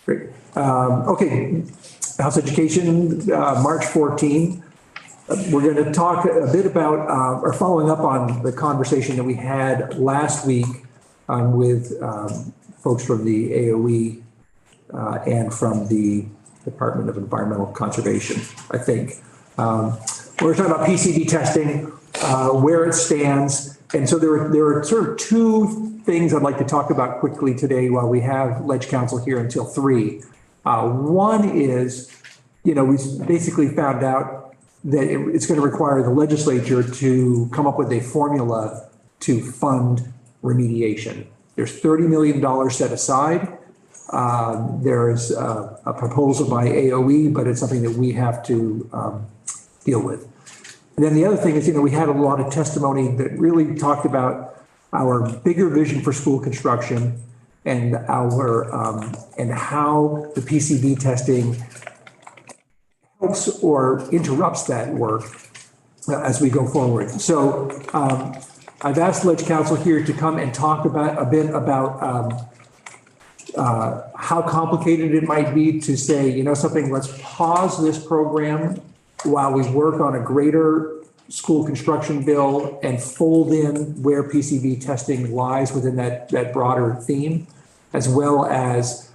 Great. Okay, House Education, March 14. We're going to talk a bit about, or following up on the conversation that we had last week with folks from the AOE and from the Department of Environmental Conservation, I think. We're talking about PCB testing, where it stands. And so there are sort of two things I'd like to talk about quickly today while we have Ledge Council here until 3. One is, we basically found out that it's going to require the legislature to come up with a formula to fund remediation. There's $30 million set aside. There's a proposal by AOE, but it's something that we have to deal with. And then the other thing is, we had a lot of testimony that really talked about our bigger vision for school construction and our and how the PCB testing helps or interrupts that work as we go forward. So I've asked Ledge Council here to come and talk about a bit about how complicated it might be to say, something, let's pause this program while we work on a greater school construction bill and fold in where PCB testing lies within that broader theme, as well as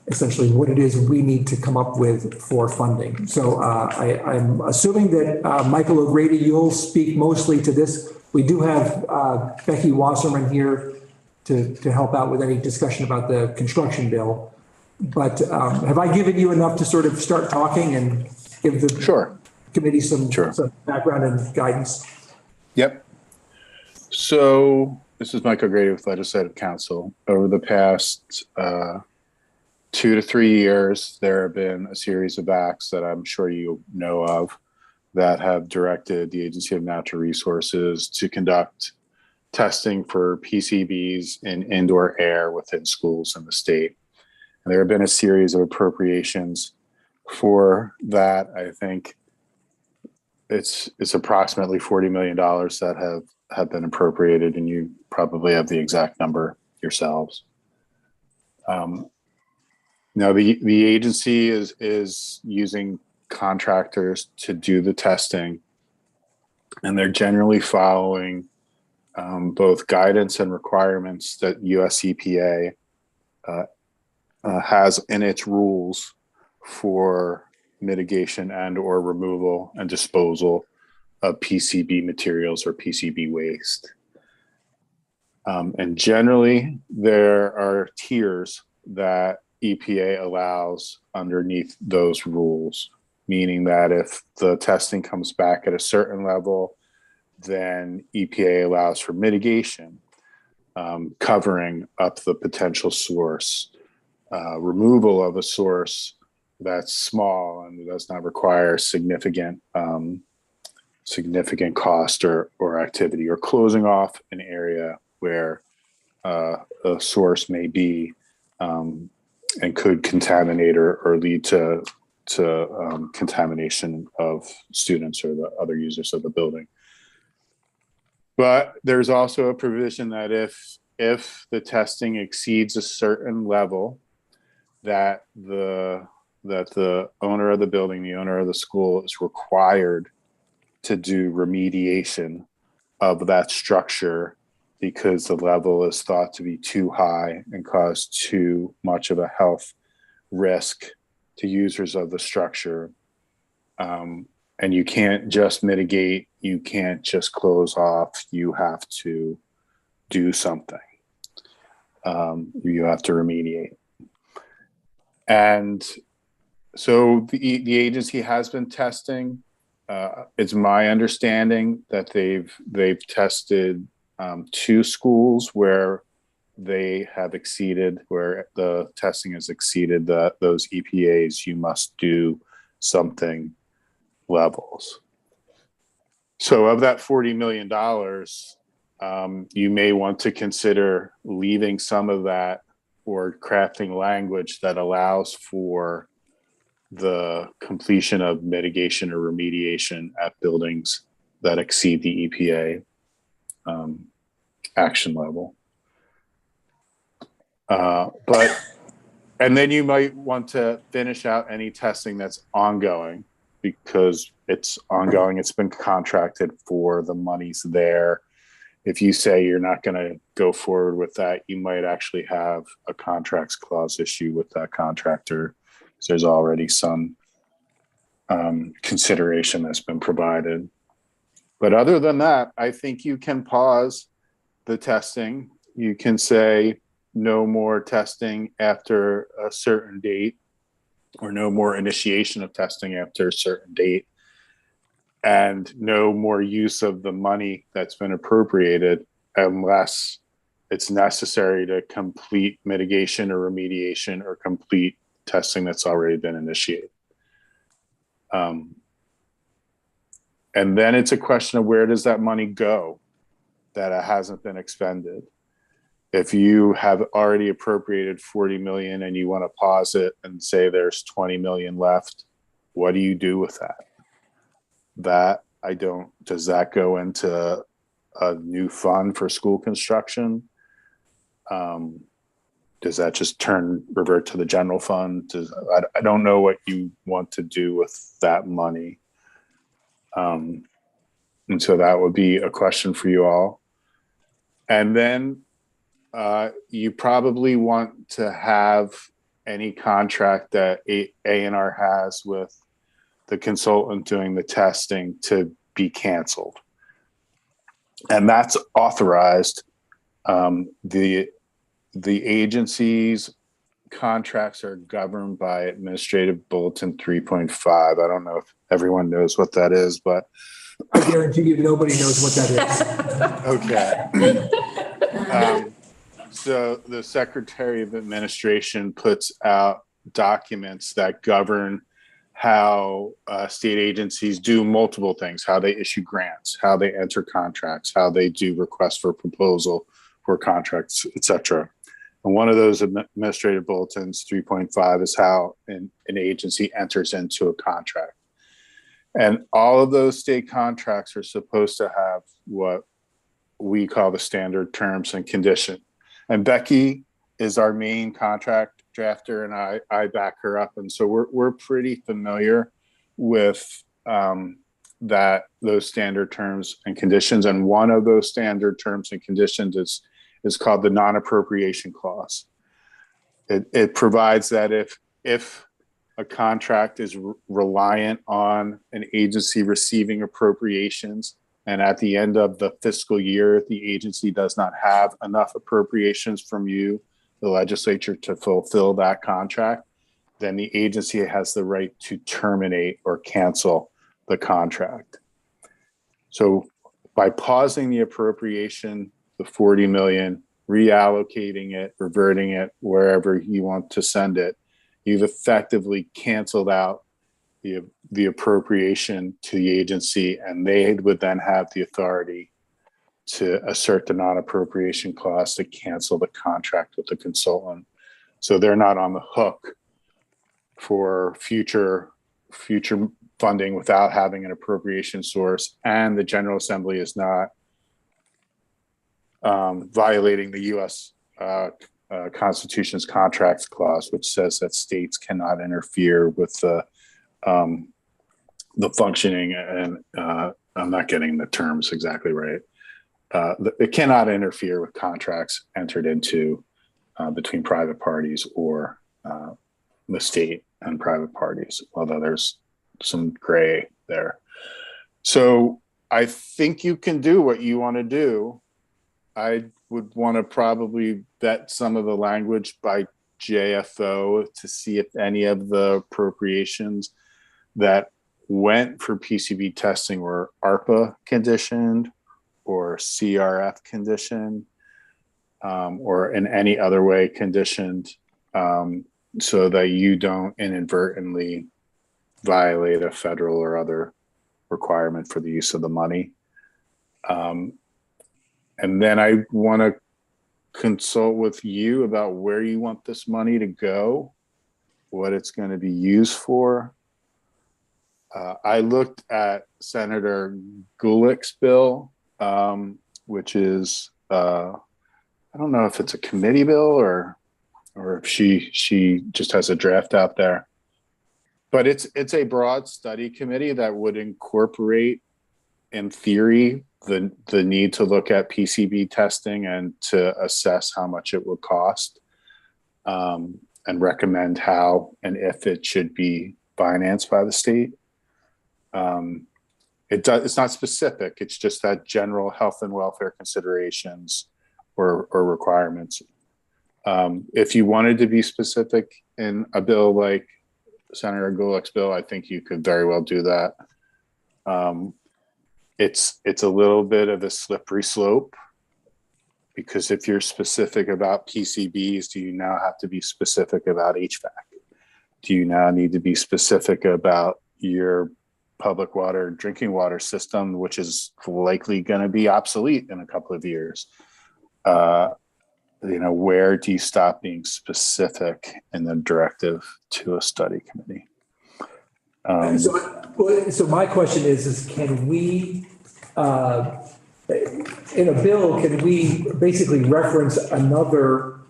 essentially what it is we need to come up with for funding. So I'm assuming that Michael O'Grady, you'll speak mostly to this. We do have Becky Wasserman here to help out with any discussion about the construction bill. But have I given you enough to sort of start talking and give the committee some background and guidance? Yep. So this is Michael O'Grady with Legislative Council. Over the past 2 to 3 years, there have been a series of acts that I'm sure you know of that have directed the Agency of Natural Resources to conduct testing for PCBs in indoor air within schools in the state. And there have been a series of appropriations for that. I think it's approximately $40 million that have been appropriated, and you probably have the exact number yourselves. Now the agency is using contractors to do the testing, and they're generally following both guidance and requirements that US EPA has in its rules for mitigation and or removal and disposal of PCB materials or PCB waste. And generally, there are tiers that EPA allows underneath those rules, meaning that if the testing comes back at a certain level, then EPA allows for mitigation, covering up the potential source, removal of a source that's small and does not require significant cost or activity, or closing off an area where a source may be and could contaminate or lead to contamination of students or the other users of the building. But there's also a provision that if the testing exceeds a certain level, that the owner of the building, the owner of the school, is required to do remediation of that structure because the level is thought to be too high and cause too much of a health risk to users of the structure. And you can't just mitigate, you can't just close off, you have to do something. You have to remediate. And so the agency has been testing. It's my understanding that they've tested 2 schools where they have exceeded, where the testing has exceeded those EPA's you must do something levels. So of that $40 million, you may want to consider leaving some of that or crafting language that allows for the completion of mitigation or remediation at buildings that exceed the EPA action level. But And then you might want to finish out any testing that's ongoing because it's ongoing. It's been contracted for, the money's there. If you say you're not going to go forward with that, you might actually have a contracts clause issue with that contractor. So there's already some consideration that's been provided. But other than that, I think you can pause the testing. You can say no more testing after a certain date, or no more initiation of testing after a certain date, and no more use of the money that's been appropriated unless it's necessary to complete mitigation or remediation or complete testing that's already been initiated. And then it's a question of where does that money go that it hasn't been expended. If you have already appropriated 40 million and you want to pause it and say there's 20 million left, what do you do with that? Does that go into a new fund for school construction? Does that just revert to the general fund? I don't know what you want to do with that money. And so that would be a question for you all. And then you probably want to have any contract that A&R has with the consultant doing the testing to be canceled. And that's authorized. The agency's contracts are governed by Administrative Bulletin 3.5. I don't know if everyone knows what that is, but I guarantee you nobody knows what that okay. So the Secretary of Administration puts out documents that govern how state agencies do multiple things, how they issue grants, how they enter contracts, how they do requests for proposal for contracts, et cetera. And one of those administrative bulletins, 3.5, is how an agency enters into a contract. And all of those state contracts are supposed to have what we call the standard terms and conditions. And Becky is our main contract drafter, and I back her up. And so we're pretty familiar with those standard terms and conditions. And one of those standard terms and conditions is called the non-appropriation clause. It provides that if a contract is reliant on an agency receiving appropriations, and at the end of the fiscal year, if the agency does not have enough appropriations from you, the legislature, to fulfill that contract, then the agency has the right to terminate or cancel the contract. So by pausing the appropriation, the 40 million, reallocating it, reverting it wherever you want to send it, you've effectively canceled out the appropriation to the agency, and they would then have the authority to assert the non-appropriation clause to cancel the contract with the consultant. So they're not on the hook for future funding without having an appropriation source, and the General Assembly is not violating the U.S. Constitution's contracts clause, which says that states cannot interfere with the functioning, and I'm not getting the terms exactly right. It cannot interfere with contracts entered into between private parties or the state and private parties, although there's some gray there. So I think you can do what you want to do. I would want to probably vet some of the language by JFO to see if any of the appropriations that went for PCB testing were ARPA conditioned or CRF conditioned, or in any other way conditioned, so that you don't inadvertently violate a federal or other requirement for the use of the money. And then I want to consult with you about where you want this money to go, what it's going to be used for. I looked at Senator Gulick's bill, which is, I don't know if it's a committee bill or or if she just has a draft out there. But it's a broad study committee that would incorporate, in theory, the need to look at PCB testing and to assess how much it would cost, and recommend how and if it should be financed by the state. It's not specific. It's just that general health and welfare considerations or requirements. If you wanted to be specific in a bill like Senator Gulick's bill, I think you could very well do that. It's a little bit of a slippery slope, because if you're specific about PCBs, do you now have to be specific about HVAC? Do you now need to be specific about your public water, drinking water system, which is likely going to be obsolete in a couple of years? Where do you stop being specific in the directive to a study committee? So my question is can we, in a bill, can we basically reference another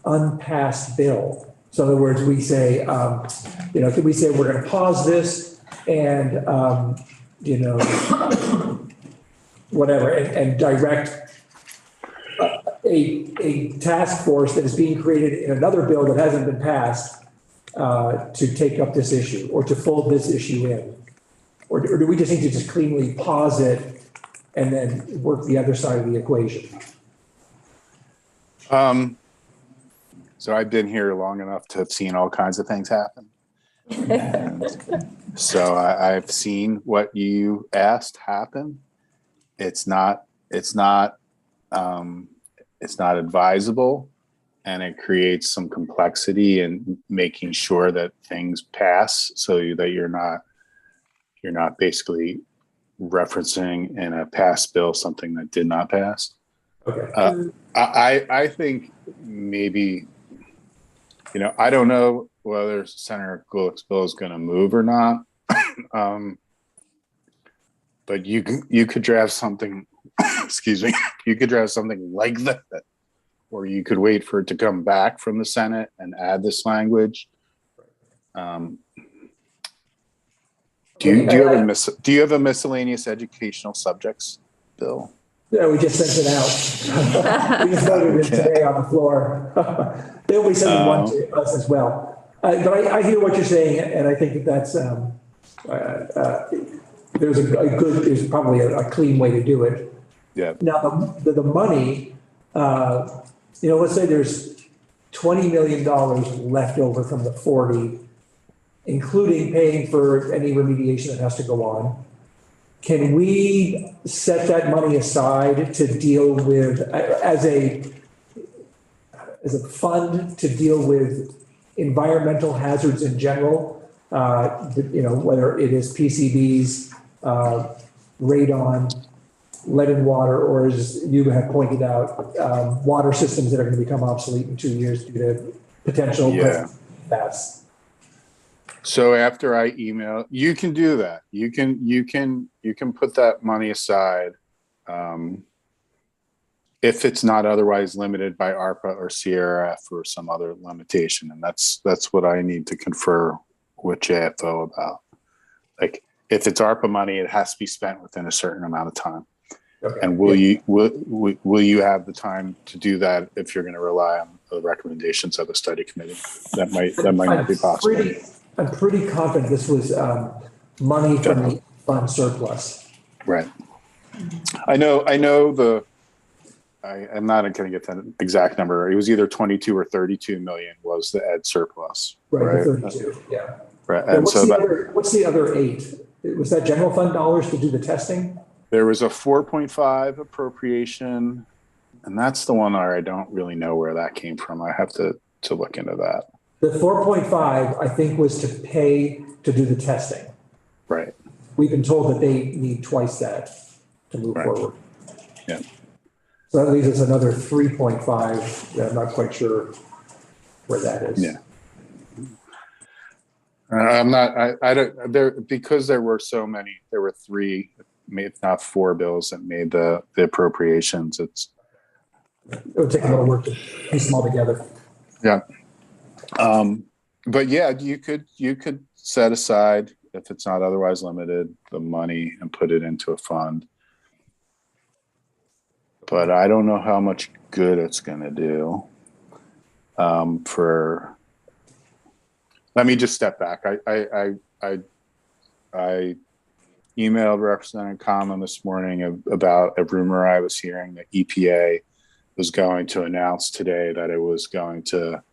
unpassed bill? So in other words, we say, can we say we're going to pause this and, whatever, and direct a task force that is being created in another bill that hasn't been passed to take up this issue or to fold this issue in? Or do we just need to just cleanly pause it and then work the other side of the equation? So I've been here long enough to have seen all kinds of things happen. And so I've seen what you asked happen. It's not advisable, and it creates some complexity in making sure that things pass, so that you're not basically referencing in a past bill something that did not pass. Okay. I think maybe, I don't know whether Senator Gulick's bill is going to move or not. But you could draft something, excuse me, you could draft something like that, or you could wait for it to come back from the Senate and add this language. Do you have a miscellaneous educational subjects bill? Yeah, we just sent it out. We just voted it today on the floor. They'll be sending one to us as well. But I hear what you're saying, and I think that's there's probably a clean way to do it. Yeah. Now the money, let's say there's $20 million left over from the 40, including paying for any remediation that has to go on. Can we set that money aside to deal with, as a fund to deal with environmental hazards in general? Whether it is PCBs, radon, lead in water, or as you have pointed out, water systems that are going to become obsolete in 2 years due to potential PFAS. So after I email, you can do that. You can put that money aside if it's not otherwise limited by ARPA or CRF or some other limitation, and that's what I need to confer with JFO about. Like, if it's ARPA money, it has to be spent within a certain amount of time. Okay. And will you have the time to do that if you're going to rely on the recommendations of the study committee? That might not be possible. I'm pretty confident this was money from the fund surplus. Right. I know I'm not going to get the exact number. It was either 22 or 32 million was the ed surplus. Right. 32. Yeah. Right. And what's the other 8? Was that general fund dollars to do the testing? There was a 4.5 appropriation, and that's the one where I don't really know where that came from. I have to look into that. The 4.5, I think, was to pay to do the testing. Right. We've been told that they need twice that to move forward. Yeah. So that leaves us another 3.5 that I'm not quite sure where that is. Yeah. I'm not, I don't, because there were so many, there were 3, if not 4 bills that made the appropriations. It would take a little work to piece them all together. Yeah. But yeah, you could set aside, if it's not otherwise limited, the money and put it into a fund. But I don't know how much good it's going to do. Let me just step back. I emailed Representative Conlon this morning about a rumor I was hearing that EPA was going to announce today that it was going to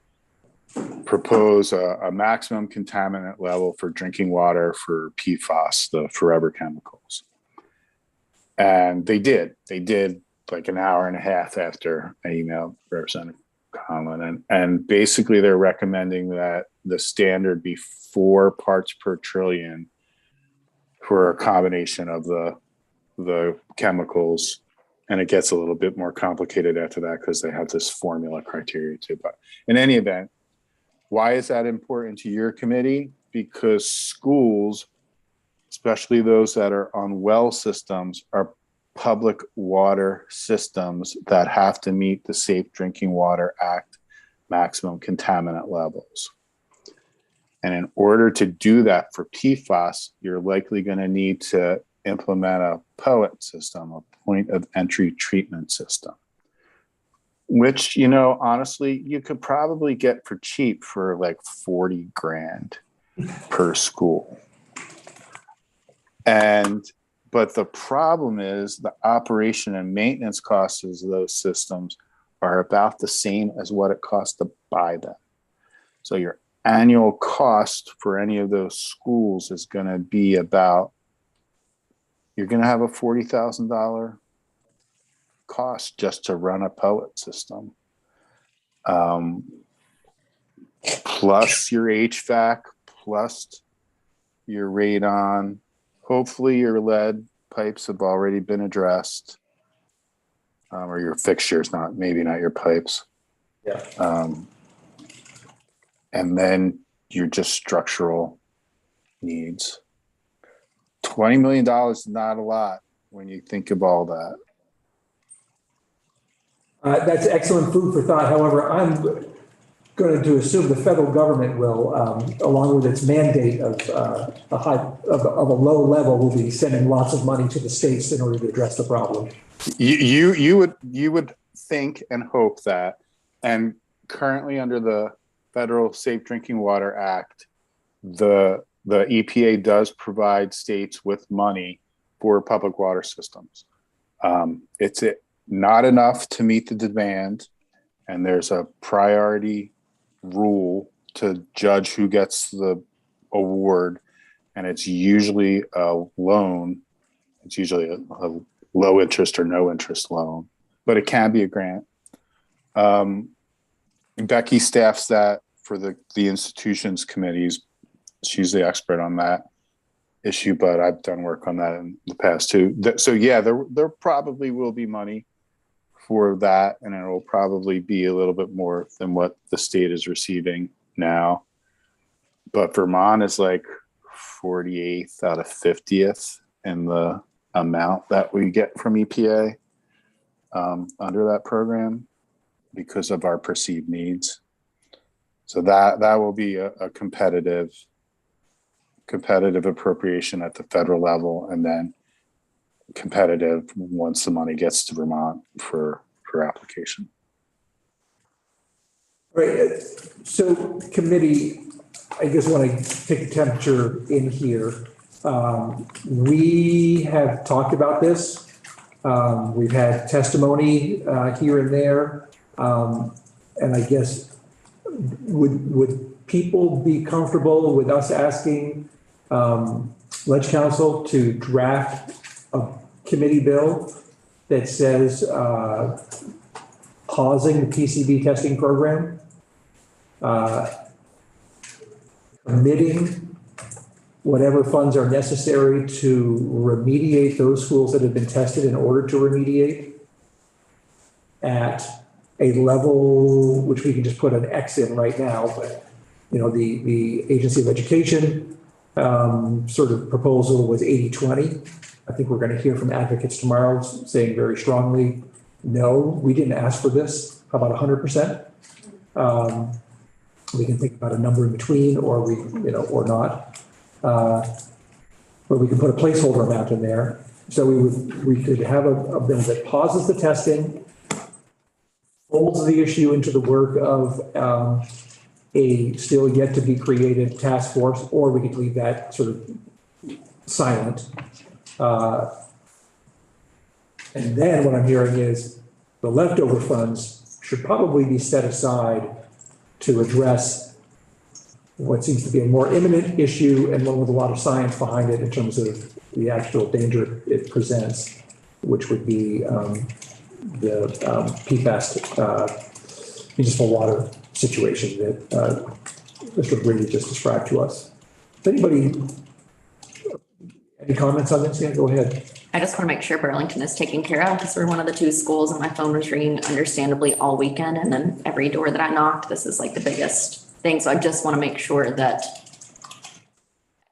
propose a maximum contaminant level for drinking water for PFAS, the forever chemicals. And they did like an hour and a half after I emailed Representative Conlon. And basically they're recommending that the standard be 4 parts per trillion for a combination of the chemicals. And it gets a little bit more complicated after that because they have this formula criteria too. But in any event, why is that important to your committee? Because schools, especially those that are on well systems, are public water systems that have to meet the Safe Drinking Water Act maximum contaminant levels. And in order to do that for PFAS, you're likely going to need to implement a POET system, a point of entry treatment system, which, you know, honestly, you could probably get for cheap for like 40 grand per school. But the problem is the operation and maintenance costs of those systems are about the same as what it costs to buy them. So your annual cost for any of those schools is going to be about, you're going to have a $40,000 cost just to run a POET system. Plus your HVAC, plus your radon. Hopefully your lead pipes have already been addressed, or your fixtures, maybe not your pipes. Yeah. And then your just structural needs. $20 million is not a lot when you think of all that. That's excellent food for thought. However, I'm going to assume the federal government will, along with its mandate of a low level, will be sending lots of money to the states in order to address the problem. You would think and hope that, and currently under the Federal Safe Drinking Water Act, the EPA does provide states with money for public water systems. It's not enough to meet the demand, and there's a priority rule to judge who gets the award, and it's usually a loan. It's usually a low interest or no interest loan, but it can be a grant. Becky staffs that for the institutions committees. She's the expert on that issue, but I've done work on that in the past too. So yeah, there probably will be money for that, and it will probably be a little bit more than what the state is receiving now. But Vermont is like 48th out of 50th in the amount that we get from EPA under that program because of our perceived needs. So that will be a competitive appropriation at the federal level, and then competitive once the money gets to Vermont for application. Right. So committee, I guess when I take the temperature in here, we have talked about this. We've had testimony here and there. And I guess would people be comfortable with us asking Ledge Council to draft a committee bill that says pausing the PCB testing program, committing whatever funds are necessary to remediate those schools that have been tested in order to remediate at a level which we can just put an X in right now, but you know, the Agency of Education sort of proposal was 80-20. I think we're going to hear from advocates tomorrow saying very strongly, no, we didn't ask for this. How about 100%? We can think about a number in between, or or not. But we can put a placeholder amount in there. So we could have a bill that pauses the testing, folds the issue into the work of a still yet to be created task force, or we could leave that sort of silent. And then what I'm hearing is the leftover funds should probably be set aside to address what seems to be a more imminent issue and one with a lot of science behind it in terms of the actual danger it presents, which would be the PFAS municipal water situation that Mr. Brady just described to us. Anybody, any comments on this? Yeah, go ahead. I just want to make sure Burlington is taken care of because we're one of the 2 schools and my phone was ringing understandably all weekend. And then every door that I knocked, this is like the biggest thing. So I just want to make sure that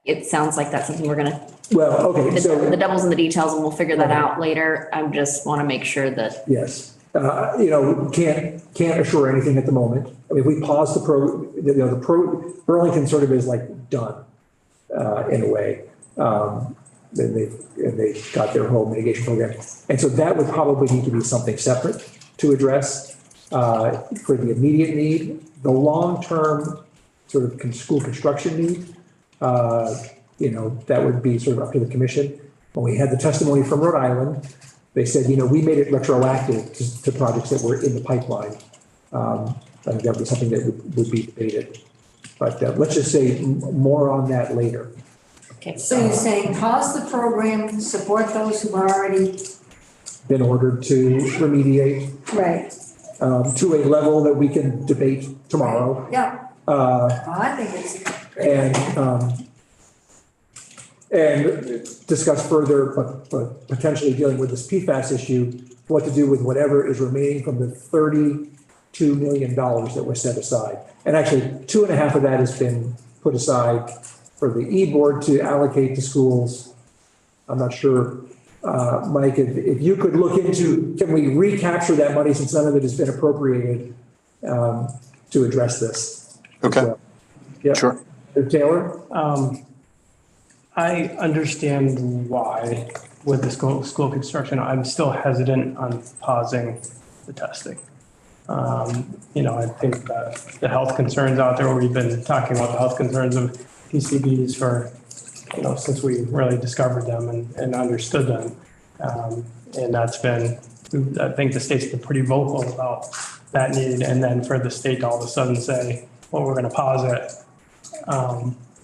it sounds like that's something we're going to, Well, okay, so. the devil's in the details and we'll figure that out later. I just want to make sure that. Yes, can't assure anything at the moment. I mean, we pause Burlington sort of is like done in a way. Then they've got their whole mitigation program. And so that would probably need to be something separate to address for the immediate need. The long-term sort of school construction need, that would be sort of up to the commission. When we had the testimony from Rhode Island, they said, we made it retroactive to projects that were in the pipeline. I think that would be something that would be debated. But let's just say more on that later. Okay. So you're saying pause the program, support those who've already. Been ordered to remediate. Right. To a level that we can debate tomorrow. Yeah. I think it's great. And discuss further, but potentially dealing with this PFAS issue, what to do with whatever is remaining from the $32 million that was set aside. And actually, 2.5 of that has been put aside for the E-board to allocate to schools. I'm not sure, Mike, if you could look into, can we recapture that money since none of it has been appropriated to address this? Okay. So, yeah. Sure. Taylor? I understand why with the school construction, I'm still hesitant on pausing the testing. I think that the health concerns out there, we've been talking about the health concerns of PCBs for, since we really discovered them and understood them. And that's been, I think the state's been pretty vocal about that need. And then for the state to all of a sudden say, well, we're going to pause it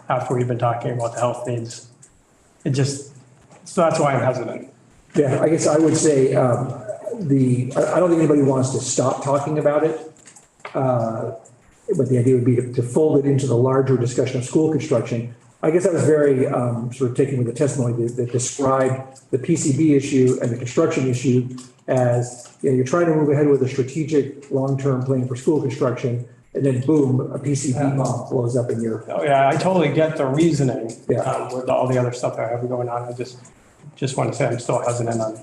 after we've been talking about the health needs. So that's why I'm hesitant. Yeah, I guess I would say I don't think anybody wants to stop talking about it. But the idea would be to fold it into the larger discussion of school construction. I guess I was very sort of taken with the testimony that described the PCB issue and the construction issue as, you're trying to move ahead with a strategic long-term plan for school construction, and then boom, a PCB bomb blows up in your. Oh yeah, I totally get the reasoning Yeah. with all the other stuff that I have going on. I just want to say I'm still hesitant on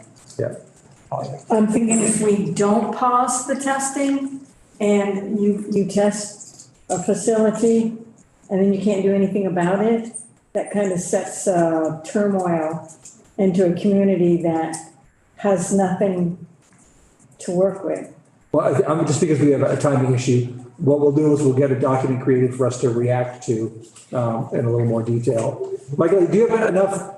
pausing. I'm thinking if we don't pause the testing and you test a facility and then you can't do anything about it, that kind of sets turmoil into a community that has nothing to work with. Well, I'm just because we have a timing issue. What we'll do is we'll get a document created for us to react to in a little more detail. Michael, do you have enough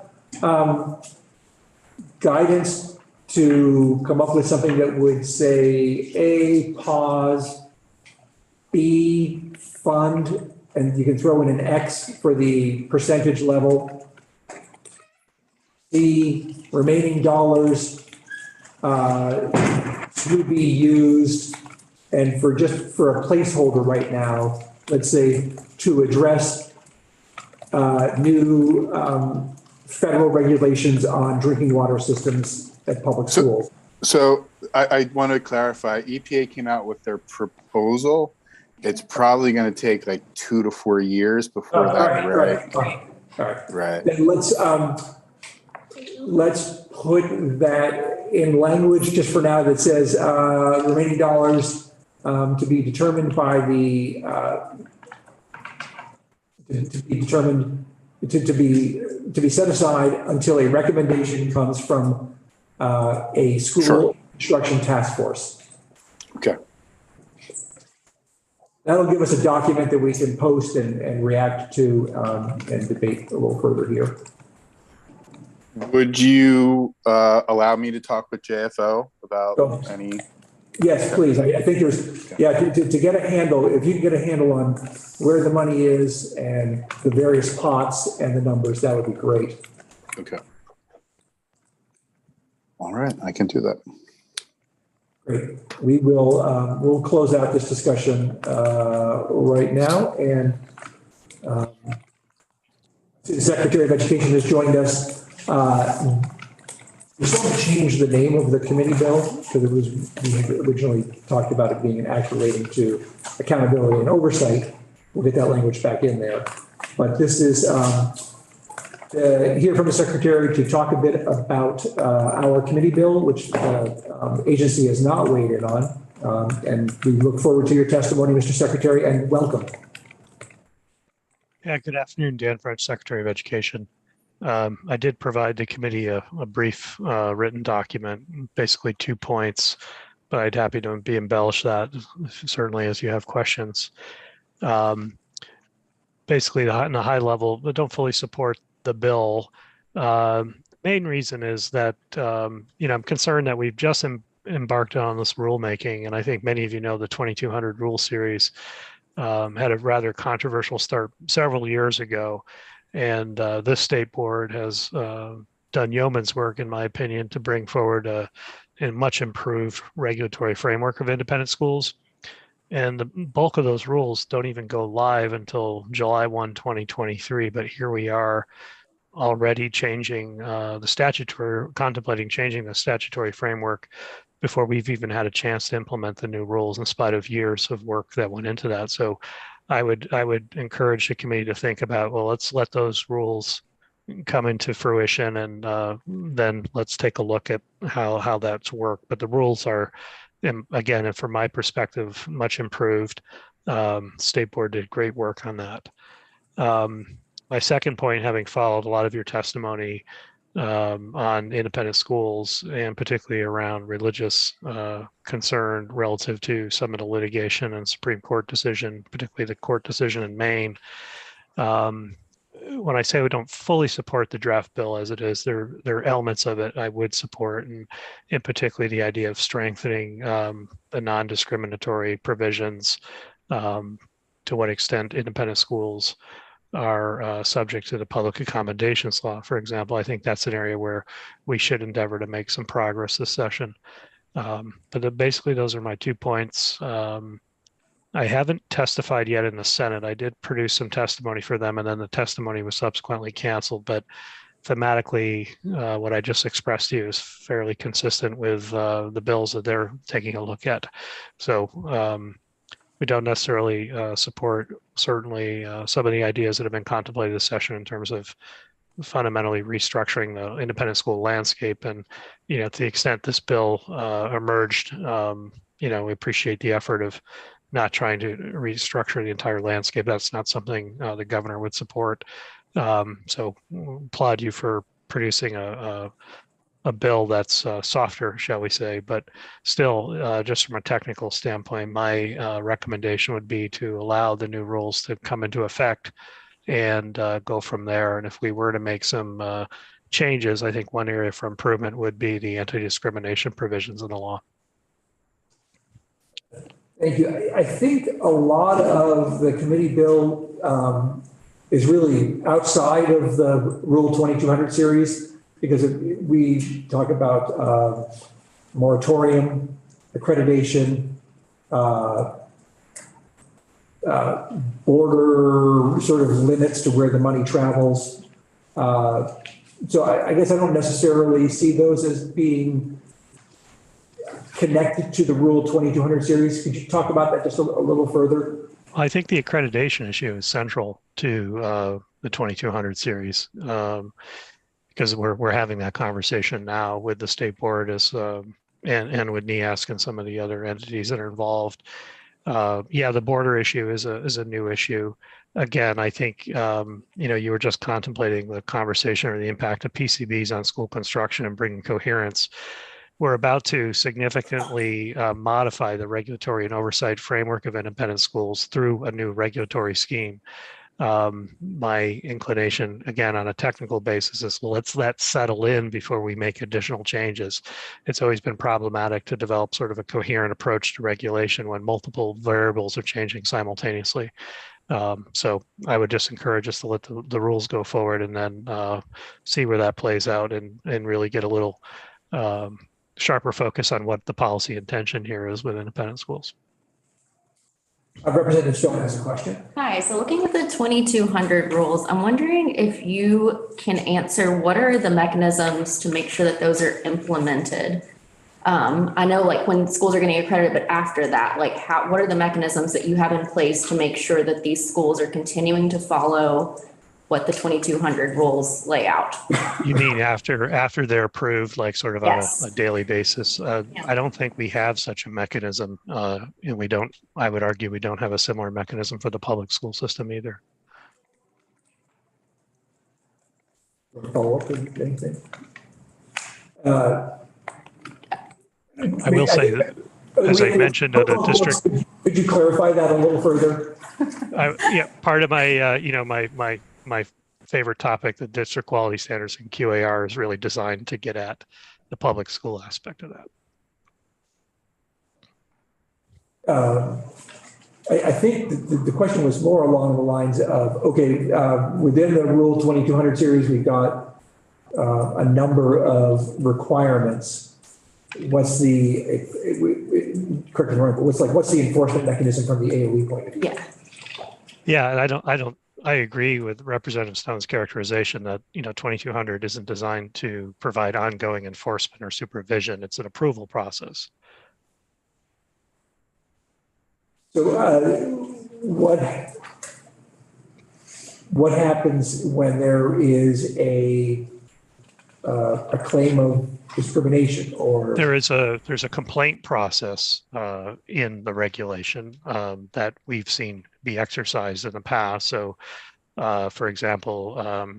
guidance to come up with something that would say A, pause, B, fund, and you can throw in an X for the percentage level, C, remaining dollars to be used, and for a placeholder right now, let's say to address new federal regulations on drinking water systems at public schools. So I want to clarify, EPA came out with their proposal. It's probably going to take like 2 to 4 years before that. Right. Then let's put that in language just for now that says remaining dollars to be determined by the to be determined, to be set aside until a recommendation comes from a school Sure. construction task force. Okay. That'll give us a document that we can post and react to and debate a little further here. Would you allow me to talk with JFO about Go. any? Yes, please. I think there's, yeah, to get a handle, if you can get a handle on where the money is and the various pots and the numbers, that would be great. Okay. All right, I can do that. Great. We will, we'll close out this discussion right now. And the Secretary of Education has joined us. We still haven't changed the name of the committee, Bill, because it was, we had originally talked about it being an act relating to accountability and oversight. We'll get that language back in there. But this is hear from the Secretary to talk a bit about our committee bill, which the agency has not weighed in on. And we look forward to your testimony, Mr. Secretary, and welcome. Yeah, good afternoon, Dan French, Secretary of Education. I did provide the committee a brief written document, basically 2 points, but I'd happy to be embellish that certainly as you have questions. Basically, on a high level, but don't fully support the bill. Main reason is that I'm concerned that we've just embarked on this rulemaking, and I think many of you know the 2200 rule series had a rather controversial start several years ago. And this state board has done yeoman's work, in my opinion, to bring forward a much improved regulatory framework of independent schools. And the bulk of those rules don't even go live until July 1, 2023. But here we are already changing contemplating changing the statutory framework before we've even had a chance to implement the new rules, in spite of years of work that went into that. So I would encourage the committee to think about, well, let's let those rules come into fruition, and then let's take a look at how that's worked. But the rules are, again, and from my perspective, much improved. State board did great work on that. My second point, having followed a lot of your testimony on independent schools, and particularly around religious concern relative to some of the litigation and Supreme Court decision, particularly the court decision in Maine. When I say we don't fully support the draft bill as it is, there are elements of it I would support, and in particular the idea of strengthening the non-discriminatory provisions, to what extent independent schools are subject to the public accommodations law, for example. I think that's an area where we should endeavor to make some progress this session. But basically, those are my 2 points. I haven't testified yet in the Senate. I did produce some testimony for them, and then the testimony was subsequently canceled. But thematically, what I just expressed to you is fairly consistent with the bills that they're taking a look at. So we don't necessarily support, certainly, some of the ideas that have been contemplated this session in terms of fundamentally restructuring the independent school landscape. And, to the extent this bill emerged, we appreciate the effort of not trying to restructure the entire landscape. That's not something the governor would support. So applaud you for producing a bill that's softer, shall we say, but still, just from a technical standpoint, my recommendation would be to allow the new rules to come into effect and go from there. And if we were to make some changes, I think one area for improvement would be the anti-discrimination provisions in the law. Thank you. I think a lot of the committee bill is really outside of the Rule 2200 series, because we talk about moratorium, accreditation, border sort of limits to where the money travels. So I guess I don't necessarily see those as being connected to the Rule 2200 series. Could you talk about that just a little further? I think the accreditation issue is central to the 2200 series, because we're having that conversation now with the state board and with NEASC and some of the other entities that are involved. The border issue is a new issue. again, I think, you were just contemplating the conversation or the impact of PCBs on school construction and bringing coherence. We're about to significantly modify the regulatory and oversight framework of independent schools through a new regulatory scheme. My inclination, again, on a technical basis, is let's let settle in before we make additional changes. It's always been problematic to develop sort of a coherent approach to regulation when multiple variables are changing simultaneously. So I would just encourage us to let the rules go forward and then see where that plays out and really get a little sharper focus on what the policy intention here is with independent schools. Representative Stone has a question. Hi, so looking at the 2200 rules, I'm wondering if you can answer what are the mechanisms to make sure that those are implemented? I know like when schools are getting accredited, but after that, like what are the mechanisms that you have in place to make sure that these schools are continuing to follow what the 2200 rules lay out? You mean after they're approved, like sort of Yes. on a daily basis? Yeah. I don't think we have such a mechanism. And we don't, I would argue we don't have a similar mechanism for the public school system either. Follow up with anything? I will say that, as I mentioned, the district. Could you clarify that a little further? Yeah, part of my, my favorite topic, the district quality standards and QAR, is really designed to get at the public school aspect of that. I think the question was more along the lines of, okay, within the Rule 2200 series, we've got a number of requirements. What's the, correct me if I'm wrong, but what's the enforcement mechanism from the AOE point of view? Yeah. Yeah, I agree with Representative Stone's characterization that, 2200 isn't designed to provide ongoing enforcement or supervision. It's an approval process. So what happens when there is a claim of discrimination or? There's a complaint process in the regulation that we've seen be exercised in the past. So, for example,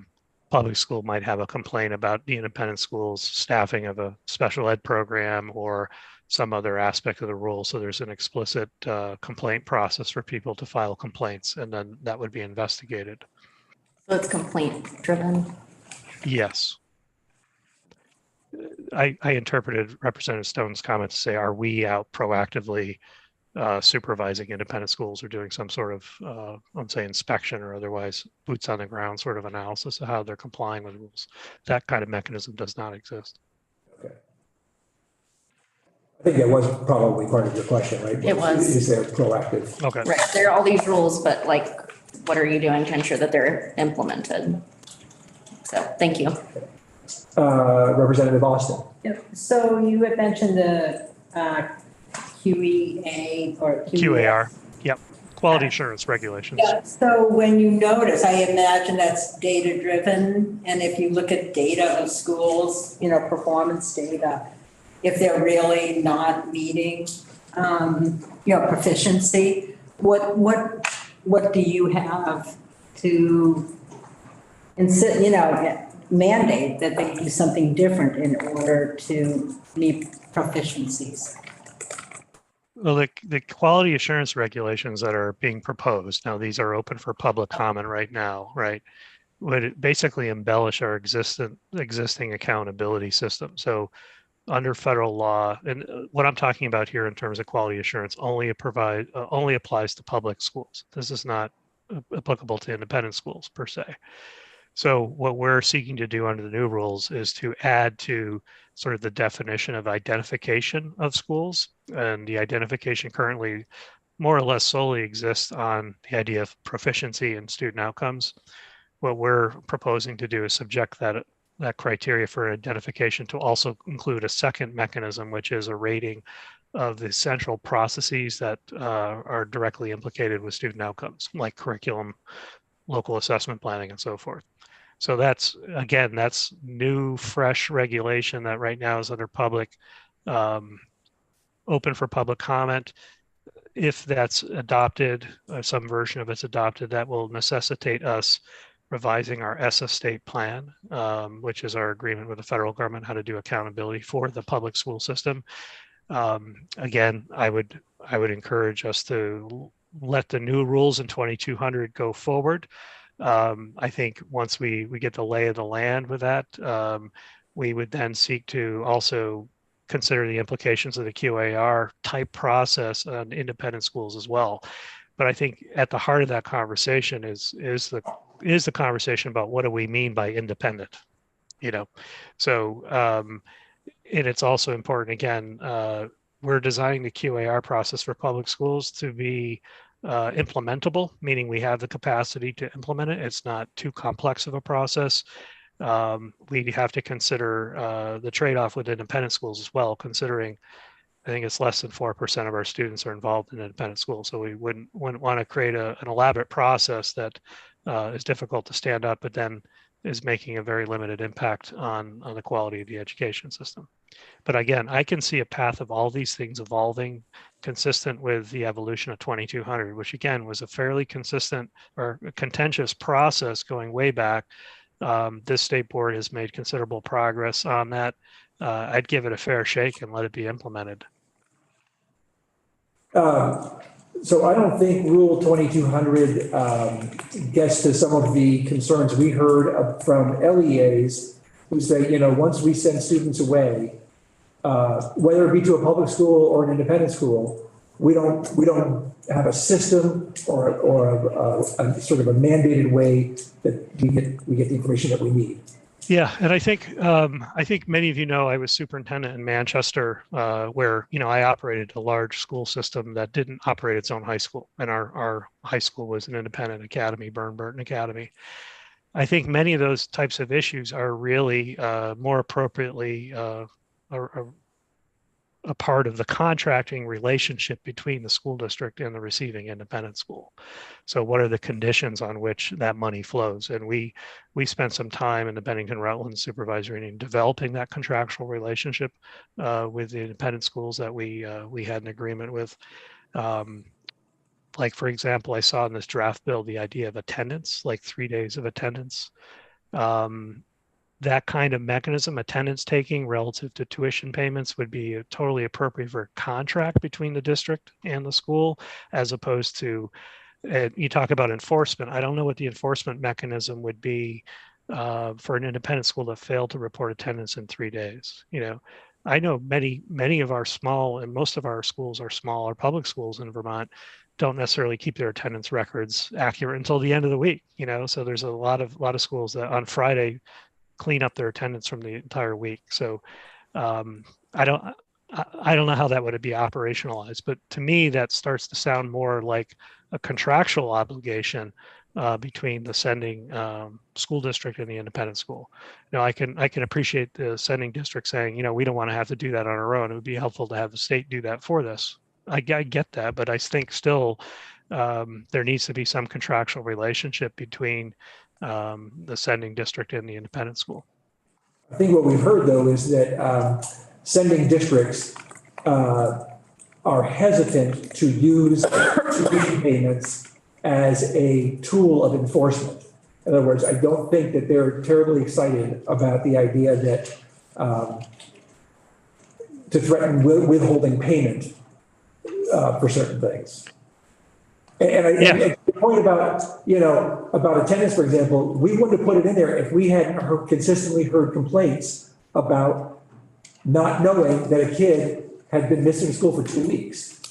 public school might have a complaint about the independent school's staffing of a special ed program or some other aspect of the rule. So there's an explicit complaint process for people to file complaints, and then that would be investigated. So it's complaint driven. Yes. I interpreted Representative Stone's comment to say, are we out proactively supervising independent schools or doing some sort of, let's say, inspection or otherwise boots on the ground sort of analysis of how they're complying with rules? That kind of mechanism does not exist. Okay. I think that was probably part of your question, right? It was. Is there proactive? Okay. Right. There are all these rules, but like, what are you doing to ensure that they're implemented? So thank you. Representative Austin. Yep. So you had mentioned the QEA or QAR. Yep. Quality assurance regulations. Yeah, so when you notice, I imagine that's data driven, and if you look at data of schools, performance data, if they're really not meeting, proficiency, what do you have to mandate that they do something different in order to meet proficiencies? Well, the quality assurance regulations that are being proposed, now these are open for public comment right now, right, would basically embellish our existing accountability system. So under federal law, and what I'm talking about here in terms of quality assurance only applies to public schools. This is not applicable to independent schools per se. So what we're seeking to do under the new rules is to add to sort of the definition of identification of schools. And the identification currently more or less solely exists on the idea of proficiency and student outcomes. What we're proposing to do is subject that criteria for identification to also include a second mechanism, which is a rating of the central processes that are directly implicated with student outcomes, like curriculum, local assessment planning, and so forth. So that's new, fresh regulation that right now is under open for public comment. if that's adopted, some version of it's adopted, that will necessitate us revising our ESSA state plan, which is our agreement with the federal government how to do accountability for the public school system. Again, I would encourage us to let the new rules in 2200 go forward. I think once we get the lay of the land with that, we would then seek to also consider the implications of the QAR type process on independent schools as well. But I think at the heart of that conversation is the conversation about what do we mean by independent, you know? So, and it's also important, again, we're designing the QAR process for public schools to be implementable, meaning we have the capacity to implement it. It's not too complex of a process. We have to consider the trade-off with independent schools as well, considering I think it's less than 4% of our students are involved in independent schools. So we wouldn't want to create an elaborate process that is difficult to stand up, but then is making a very limited impact on the quality of the education system. But again, I can see a path of all these things evolving consistent with the evolution of 2200, which again was a fairly consistent or contentious process going way back. This state board has made considerable progress on that. I'd give it a fair shake and let it be implemented. So I don't think Rule 2200 gets to some of the concerns we heard from LEAs who say, you know, once we send students away, whether it be to a public school or an independent school, we don't have a system or a sort of a mandated way that we get the information that we need. Yeah, and I think many of you know I was superintendent in Manchester, where I operated a large school system that didn't operate its own high school, and our high school was an independent academy, Burton Academy. I think many of those types of issues are really more appropriately a part of the contracting relationship between the school district and the receiving independent school. So what are the conditions on which that money flows? And we spent some time in the Bennington-Rutland Supervisory Union developing that contractual relationship with the independent schools that we had an agreement with. Like, for example, I saw in this draft bill the idea of attendance, like 3 days of attendance. That kind of mechanism, attendance taking relative to tuition payments, would be totally appropriate for a contract between the district and the school, as opposed to, you talk about enforcement. I don't know what the enforcement mechanism would be for an independent school that failed to report attendance in 3 days. I know many of our small, and most of our schools are small, our public schools in Vermont don't necessarily keep their attendance records accurate until the end of the week. So there's a lot of schools that on Friday clean up their attendance from the entire week. So I don't know how that would be operationalized, but to me that starts to sound more like a contractual obligation between the sending school district and the independent school. I can appreciate the sending district saying, we don't want to have to do that on our own. It would be helpful to have the state do that for this. I get that, but I think still there needs to be some contractual relationship between the sending district and the independent school. I think what we've heard, though, is that sending districts are hesitant to use tuition payments as a tool of enforcement. In other words, I don't think that they're terribly excited about the idea that to threaten withholding payment for certain things. And the point about attendance, for example, we wouldn't have put it in there if we hadn't consistently heard complaints about not knowing that a kid had been missing school for 2 weeks.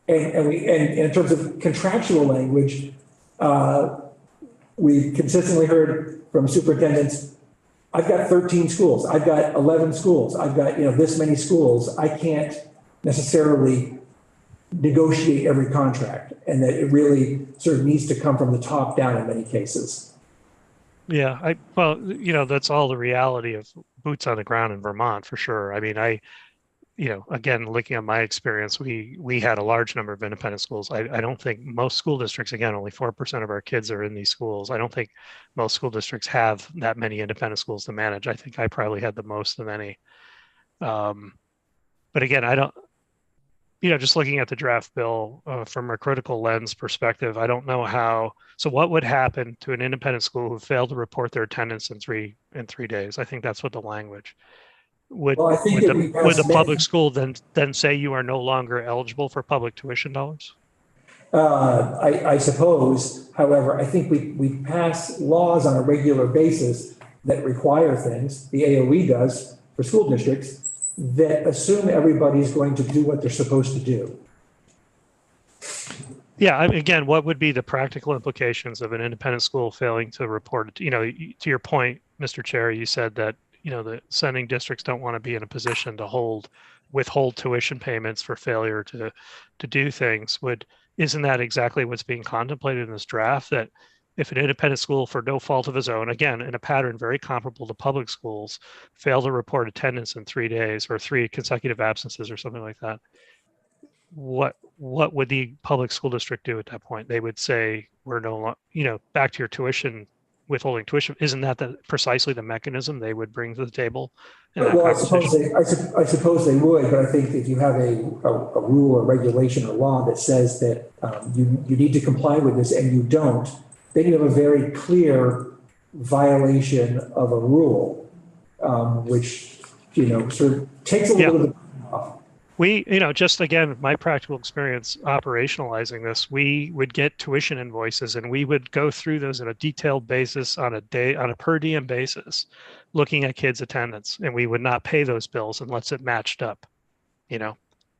And in terms of contractual language, we've consistently heard from superintendents, I've got 13 schools, I've got 11 schools, I've got this many schools. I can't necessarily negotiate every contract, and that it really sort of needs to come from the top down in many cases. Yeah, that's all the reality of boots on the ground in Vermont, for sure. I mean, again, looking at my experience, we had a large number of independent schools. I don't think most school districts, again, only 4% of our kids are in these schools. I don't think most school districts have that many independent schools to manage. I think I probably had the most of any. But again, just looking at the draft bill from a critical lens perspective, I don't know how. So, what would happen to an independent school who failed to report their attendance in 3 days? I think that's what the language would. Well, I think that we Would the passed public school then say you are no longer eligible for public tuition dollars? I suppose, however, I think we pass laws on a regular basis that require things, the AOE does for school districts, that assume everybody's going to do what they're supposed to do. Yeah, I mean, again, what would be the practical implications of an independent school failing to report it? To your point, Mr. Chair, you said that, the sending districts don't want to be in a position to withhold tuition payments for failure to do things. Isn't that exactly what's being contemplated in this draft? That if an independent school, for no fault of his own, again, in a pattern very comparable to public schools, fail to report attendance in 3 days or 3 consecutive absences or something like that, what would the public school district do at that point? They would say, we're no longer, back to your tuition, withholding tuition. Isn't that precisely the mechanism they would bring to the table? Well, I suppose they would, but I think if you have a rule or regulation or law that says that you need to comply with this and you don't, then you have a very clear violation of a rule, which, sort of takes a little bit off. We, just again, my practical experience operationalizing this, we would get tuition invoices and we would go through those on a detailed basis on a per diem basis, looking at kids' attendance, and we would not pay those bills unless it matched up,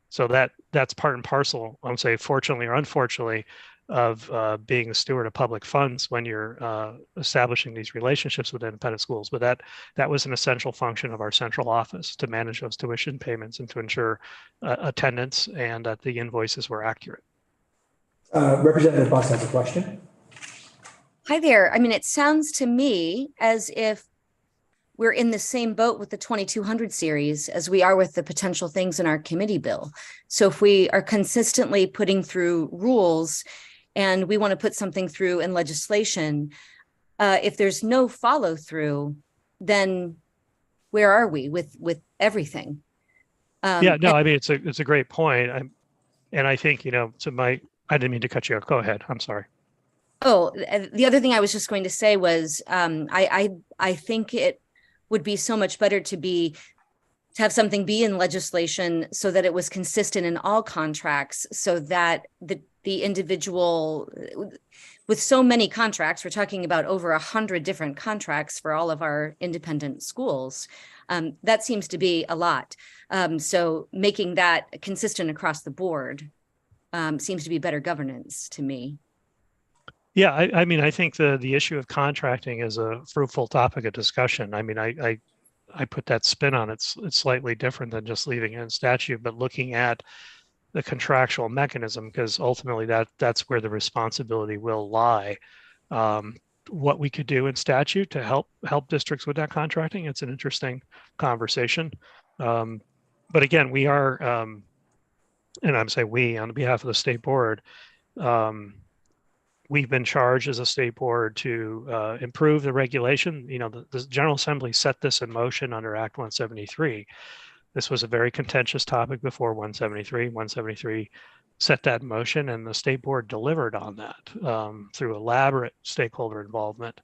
So that's part and parcel, I'm saying, fortunately or unfortunately, of being a steward of public funds when you're establishing these relationships with independent schools. But that was an essential function of our central office, to manage those tuition payments and to ensure attendance and that the invoices were accurate. Representative Buss has a question. Hi there. I mean, it sounds to me as if we're in the same boat with the 2200 series as we are with the potential things in our committee bill. So if we are consistently putting through rules and we want to put something through in legislation, if there's no follow through, then where are we with everything? I mean, it's a great point. And I think, I didn't mean to cut you off. Go ahead. I'm sorry. Oh, the other thing I was just going to say was, I think it would be so much better to have something be in legislation so that it was consistent in all contracts, so that the individual, with so many contracts, we're talking about over 100 different contracts for all of our independent schools. That seems to be a lot. So making that consistent across the board seems to be better governance to me. Yeah, I mean, I think the issue of contracting is a fruitful topic of discussion. I mean, I put that spin on it. It's slightly different than just leaving it in statute, but looking at the contractual mechanism, because ultimately that's where the responsibility will lie. What we could do in statute to help districts with that contracting, it's an interesting conversation. But again, we are, and I'm saying we on behalf of the state board, we've been charged as a state board to improve the regulation. The General Assembly set this in motion under Act 173. This was a very contentious topic before 173. 173 set that in motion, and the state board delivered on that through elaborate stakeholder involvement.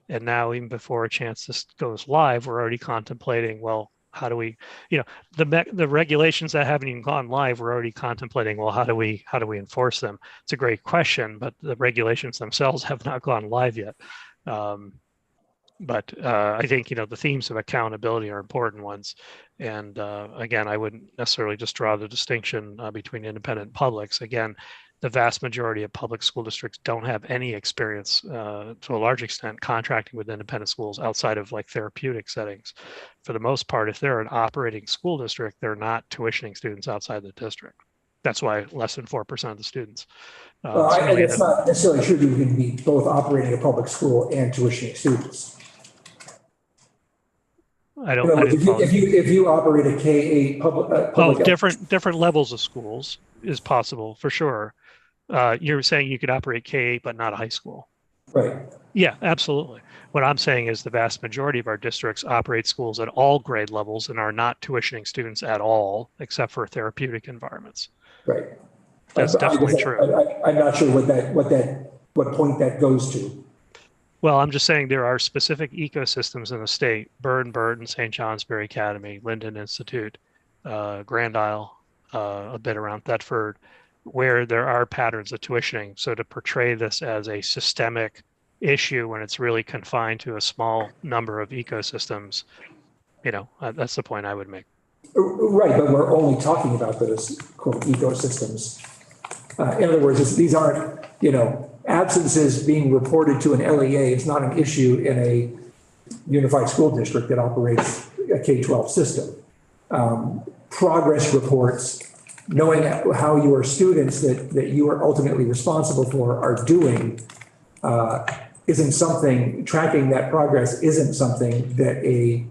And now, even before a chance this goes live, we're already contemplating, well, how do we, the regulations that haven't even gone live, we're already contemplating, well, how do we enforce them? It's a great question, but the regulations themselves have not gone live yet. But I think, the themes of accountability are important ones. And again, I wouldn't necessarily just draw the distinction between independent publics. Again, the vast majority of public school districts don't have any experience to a large extent contracting with independent schools outside of like therapeutic settings. For the most part, if they're an operating school district, they're not tuitioning students outside the district. That's why less than 4% of the students. It's not necessarily true. You can be both operating a public school and tuitioning students. If you operate a K-8 public different levels of schools is possible for sure. You're saying you could operate K-8 but not a high school, right? Yeah, absolutely. What I'm saying is the vast majority of our districts operate schools at all grade levels and are not tuitioning students at all, except for therapeutic environments. Right. That's I definitely guess true. I'm not sure what point that goes to. Well, I'm just saying there are specific ecosystems in the state: Burton, St. Johnsbury Academy, Linden Institute, Grand Isle, a bit around Thetford, where there are patterns of tuitioning. So to portray this as a systemic issue when it's really confined to a small number of ecosystems, that's the point I would make. Right, but we're only talking about those quote ecosystems. In other words, these aren't, absences being reported to an LEA is not an issue in a unified school district that operates a K-12 system. Progress reports, knowing how your students that you are ultimately responsible for are doing isn't something, tracking that progress isn't something that a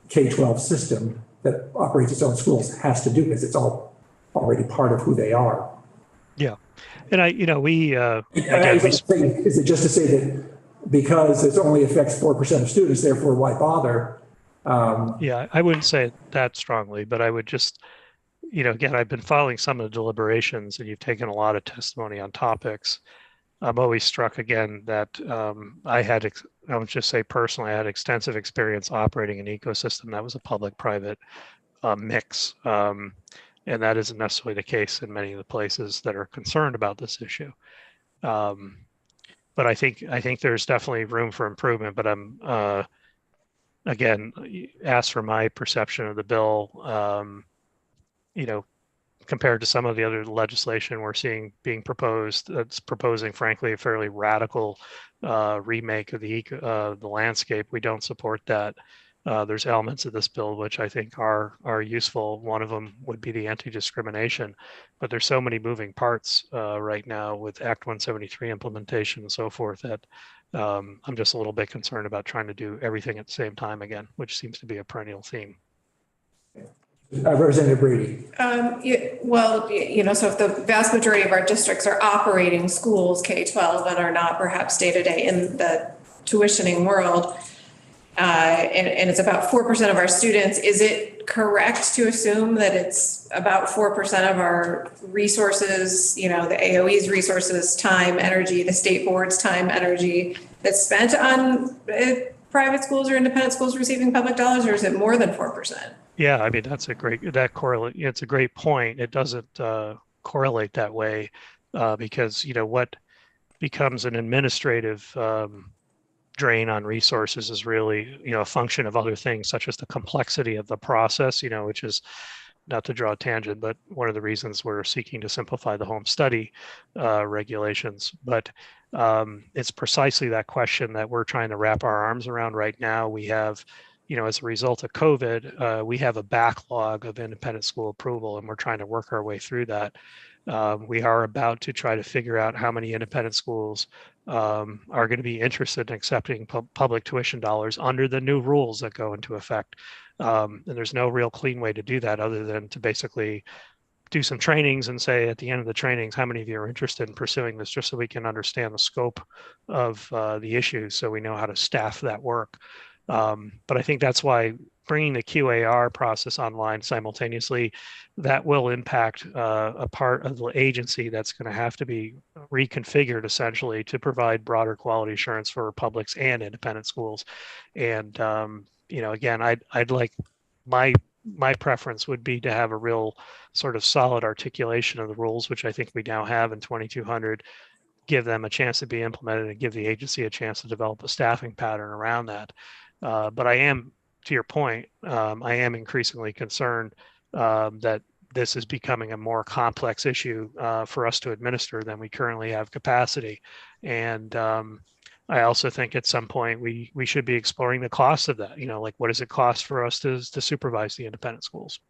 K-12 system that operates its own schools has to do, because it's all already part of who they are. Yeah. And is it just to say that because it only affects 4% of students, therefore why bother? Yeah, I wouldn't say it that strongly, but I would just, again, I've been following some of the deliberations, and you've taken a lot of testimony on topics. I'm always struck again that I would just say personally, I had extensive experience operating an ecosystem that was a public-private mix. And that isn't necessarily the case in many of the places that are concerned about this issue. But I think there's definitely room for improvement. But I'm again, asked for my perception of the bill. Compared to some of the other legislation we're seeing being proposed, that's proposing, frankly, a fairly radical remake of the landscape. We don't support that. There's elements of this bill which I think are useful. One of them would be the anti-discrimination, but there's so many moving parts right now with Act 173 implementation and so forth that I'm just a little bit concerned about trying to do everything at the same time again, which seems to be a perennial theme. Representative Brady. So if the vast majority of our districts are operating schools K-12 and are not perhaps day-to-day in the tuitioning world, and it's about 4% of our students, is it correct to assume that it's about 4% of our resources, the AOE's resources, time, energy, the state board's time, energy that's spent on private schools or independent schools receiving public dollars, or is it more than 4%? Yeah, I mean, it's a great point. It doesn't correlate that way because, what becomes an administrative drain on resources is really, a function of other things, such as the complexity of the process, which is, not to draw a tangent, but one of the reasons we're seeking to simplify the home study regulations. But it's precisely that question that we're trying to wrap our arms around right now. We have, as a result of COVID, we have a backlog of independent school approval, and we're trying to work our way through that. We are about to try to figure out how many independent schools are going to be interested in accepting public tuition dollars under the new rules that go into effect. And there's no real clean way to do that other than to basically do some trainings and say at the end of the trainings, how many of you are interested in pursuing this, just so we can understand the scope of the issues so we know how to staff that work. But I think that's why bringing the QAR process online simultaneously, that will impact a part of the agency that's going to have to be reconfigured essentially to provide broader quality assurance for publics and independent schools. And, again, I'd like my preference would be to have a real sort of solid articulation of the rules, which I think we now have in 2200, give them a chance to be implemented and give the agency a chance to develop a staffing pattern around that. But I am, to your point, I am increasingly concerned that this is becoming a more complex issue for us to administer than we currently have capacity. And I also think at some point we should be exploring the cost of that. Like, what does it cost for us to supervise the independent schools?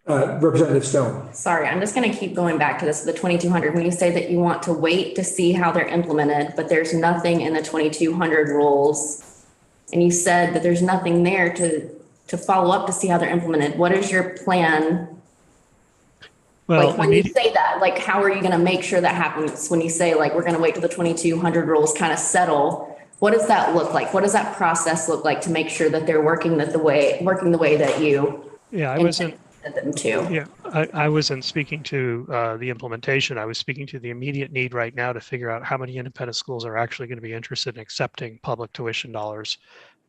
Representative Stone. Sorry, I'm just going to keep going back to this, the 2200. When you say that you want to wait to see how they're implemented, but there's nothing in the 2200 rules, and you said that there's nothing there to follow up to see how they're implemented. What is your plan? Well, like when you say that, like, how are you going to make sure that happens? When you say, like, we're going to wait till the 2200 rules kind of settle, what does that look like? What does that process look like to make sure that they're working the way that you? Yeah, I wasn't. Them to. Yeah, I wasn't speaking to the implementation. I was speaking to the immediate need right now to figure out how many independent schools are actually going to be interested in accepting public tuition dollars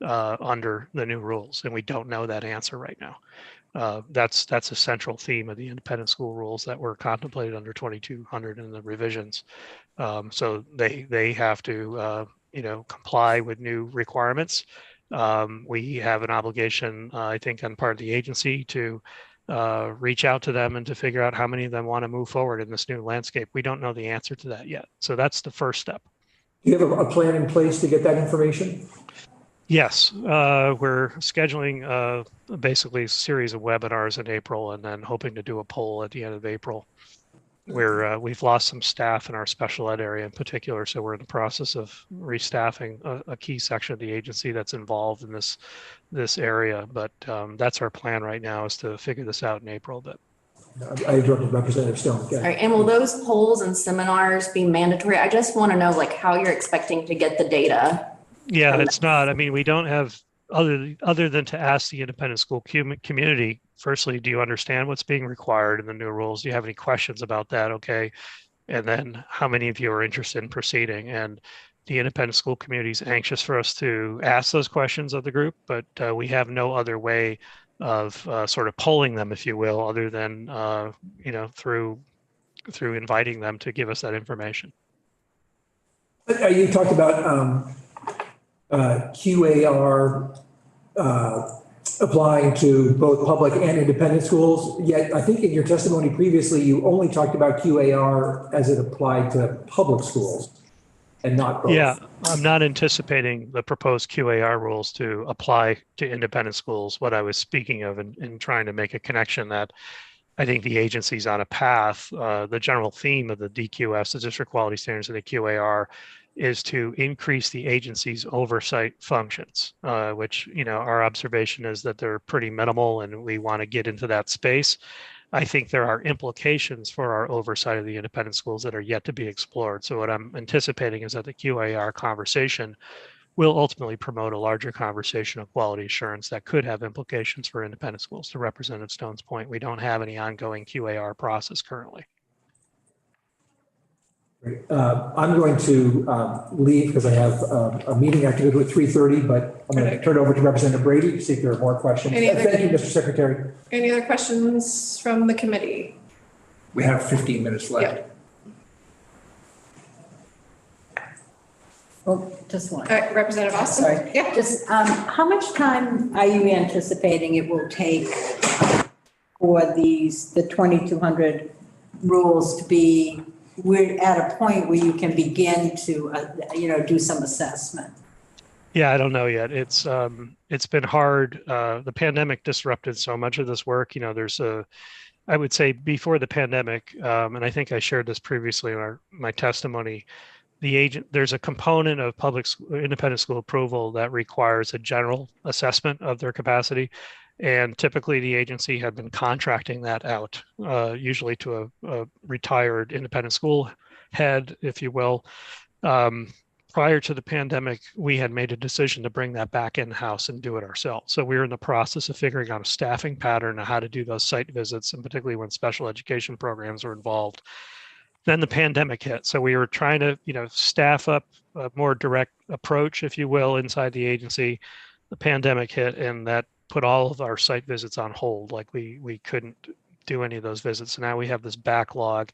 under the new rules, and we don't know that answer right now. That's a central theme of the independent school rules that were contemplated under 2200 in the revisions. So they have to comply with new requirements. We have an obligation, I think, on part of the agency to reach out to them and to figure out how many of them want to move forward in this new landscape. We don't know the answer to that yet. So that's the first step. Do you have a plan in place to get that information? Yes, we're scheduling basically a series of webinars in April and then hoping to do a poll at the end of April. We've lost some staff in our special ed area in particular, so we're in the process of restaffing a key section of the agency that's involved in this area. But that's our plan right now, is to figure this out in April. But I interrupted Representative Stone. All right, and will those polls and seminars be mandatory? I just want to know like how you're expecting to get the data. Yeah, it's not. I mean, we don't have other than to ask the independent school community. Firstly, do you understand what's being required in the new rules? Do you have any questions about that? Okay. And then how many of you are interested in proceeding? And the independent school community is anxious for us to ask those questions of the group, but we have no other way of sort of polling them, if you will, other than, through inviting them to give us that information. You talked about QAR applying to both public and independent schools, yet I think in your testimony previously, you only talked about QAR as it applied to public schools and not both. Yeah, I'm not anticipating the proposed QAR rules to apply to independent schools. What I was speaking of in trying to make a connection that I think the agency's on a path, the general theme of the DQS, the district quality standards, and the QAR is to increase the agency's oversight functions, which, our observation is that they're pretty minimal and we want to get into that space. I think there are implications for our oversight of the independent schools that are yet to be explored. So what I'm anticipating is that the QAR conversation will ultimately promote a larger conversation of quality assurance that could have implications for independent schools. To Representative Stone's point, we don't have any ongoing QAR process currently. I'm going to leave because I have a meeting I have to go to at 3:30, but I'm going to turn it over to Representative Brady to see if there are more questions. Thank you, Mr. Secretary. Any other questions from the committee? We have 15 minutes left. Oh, just one. Representative Austin? Sorry. Yeah. Just, how much time are you anticipating it will take for the 2200 rules to be, we're at a point where you can begin to, do some assessment? Yeah, I don't know yet. It's been hard. The pandemic disrupted so much of this work. I would say before the pandemic, and I think I shared this previously in my testimony, there's a component of independent school approval that requires a general assessment of their capacity. And typically the agency had been contracting that out, usually to a retired independent school head, if you will. Prior to the pandemic, we had made a decision to bring that back in-house and do it ourselves. So we were in the process of figuring out a staffing pattern on how to do those site visits, and particularly when special education programs were involved. Then the pandemic hit. So we were trying to, staff up a more direct approach, if you will, inside the agency. The pandemic hit, and that put all of our site visits on hold. Like we couldn't do any of those visits. So now we have this backlog.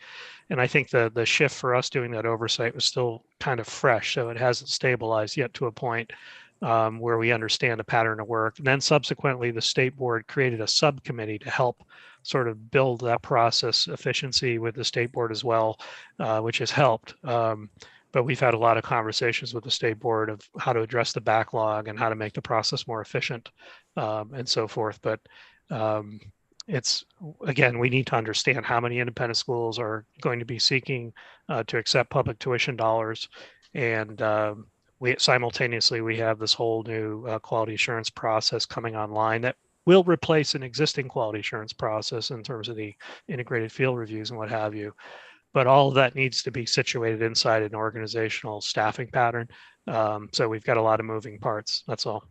And I think the shift for us doing that oversight was still kind of fresh. So it hasn't stabilized yet to a point where we understand the pattern of work. And then subsequently, the state board created a subcommittee to help sort of build that process efficiency with the state board as well, which has helped. But we've had a lot of conversations with the state board of how to address the backlog and how to make the process more efficient and so forth. But again, we need to understand how many independent schools are going to be seeking to accept public tuition dollars. And simultaneously, we have this whole new quality assurance process coming online that will replace an existing quality assurance process in terms of the integrated field reviews and what have you. But all of that needs to be situated inside an organizational staffing pattern. So we've got a lot of moving parts. That's all.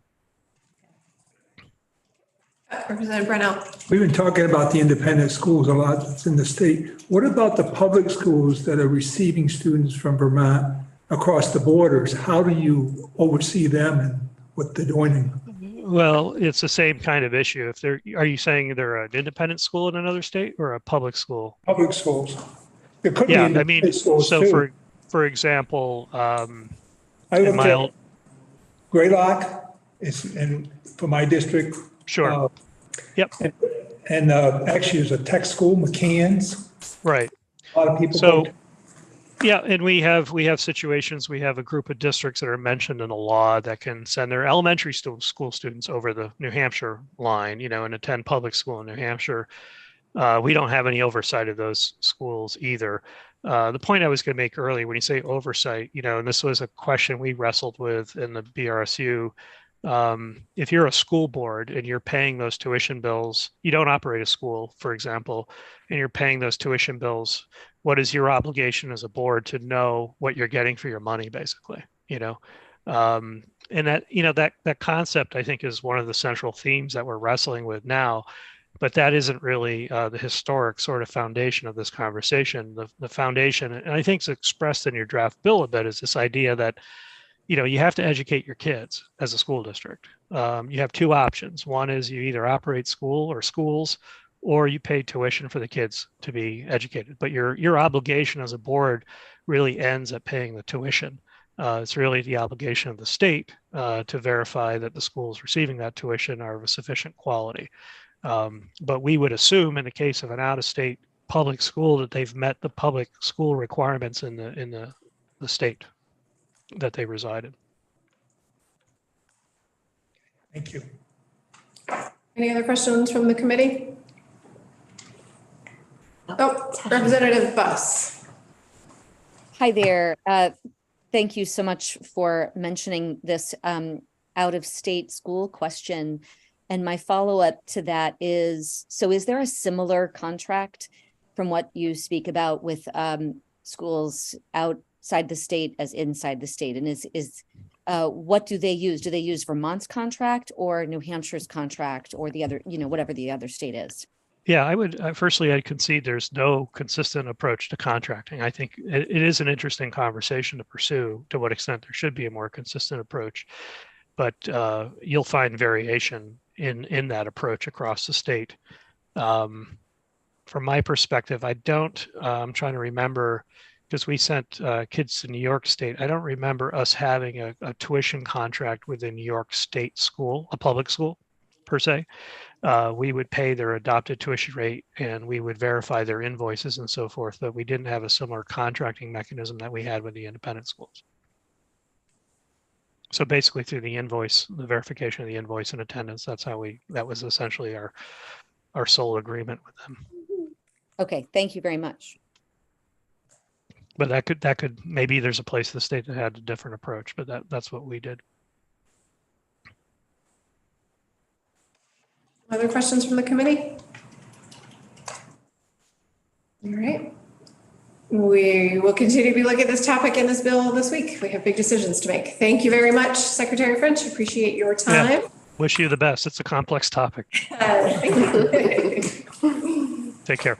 Representative Brunel. We've been talking about the independent schools a lot that's in the state. What about the public schools that are receiving students from Vermont across the borders? How do you oversee them and what they're doing? Well, it's the same kind of issue. If they're, are you saying they're an independent school in another state or a public school? Public schools. It could be Yeah, I mean, independent schools so too. for example, I in looked my at old, Greylock is in, for my district. sure, Yep. And actually there's a tech school, McCann's. right. A lot of people. So, go to- yeah, and we have situations, we have a group of districts that are mentioned in the law that can send their elementary school students over the New Hampshire line, you know, and attend public school in New Hampshire. We don't have any oversight of those schools either. The point I was going to make earlier, when you say oversight, you know, and this was a question we wrestled with in the BRSU. If you're a school board and you're paying those tuition bills, you don't operate a school, for example, and you're paying those tuition bills, what is your obligation as a board to know what you're getting for your money, basically, you know? And that, you know, that concept, I think, is one of the central themes that we're wrestling with now. But that isn't really the historic sort of foundation of this conversation. The foundation, and I think it's expressed in your draft bill a bit, is this idea that, you know, you have to educate your kids as a school district. You have two options. One is you either operate school or schools, or you pay tuition for the kids to be educated. But your obligation as a board really ends at paying the tuition. It's really the obligation of the state to verify that the schools receiving that tuition are of a sufficient quality. But we would assume in the case of an out-of-state public school that they've met the public school requirements in the state that they reside in. Thank you. Any other questions from the committee? Oh, Representative Buss. Hi there. Thank you so much for mentioning this out-of-state school question. And my follow-up to that is, so is there a similar contract from what you speak about with schools outside the state as inside the state? And what do they use? Do they use Vermont's contract or New Hampshire's contract or the other, you know, whatever the other state is? Yeah, I would firstly, I'd concede there's no consistent approach to contracting. I think it is an interesting conversation to pursue to what extent there should be a more consistent approach, but you'll find variation in that approach across the state. From my perspective, I'm trying to remember, because we sent kids to New York State. I don't remember us having a tuition contract with a New York State school, a public school per se. We would pay their adopted tuition rate and we would verify their invoices and so forth, but we didn't have a similar contracting mechanism that we had with the independent schools. So basically through the invoice, the verification of the invoice and attendance, that was essentially our sole agreement with them. Okay, thank you very much. But that could maybe there's a place in the state that had a different approach, but that's what we did. Other questions from the committee? All right. We will continue to be looking at this topic and this bill this week. We have big decisions to make. Thank you very much, Secretary French. Appreciate your time. Yeah. Wish you the best. It's a complex topic. Thank you. Take care.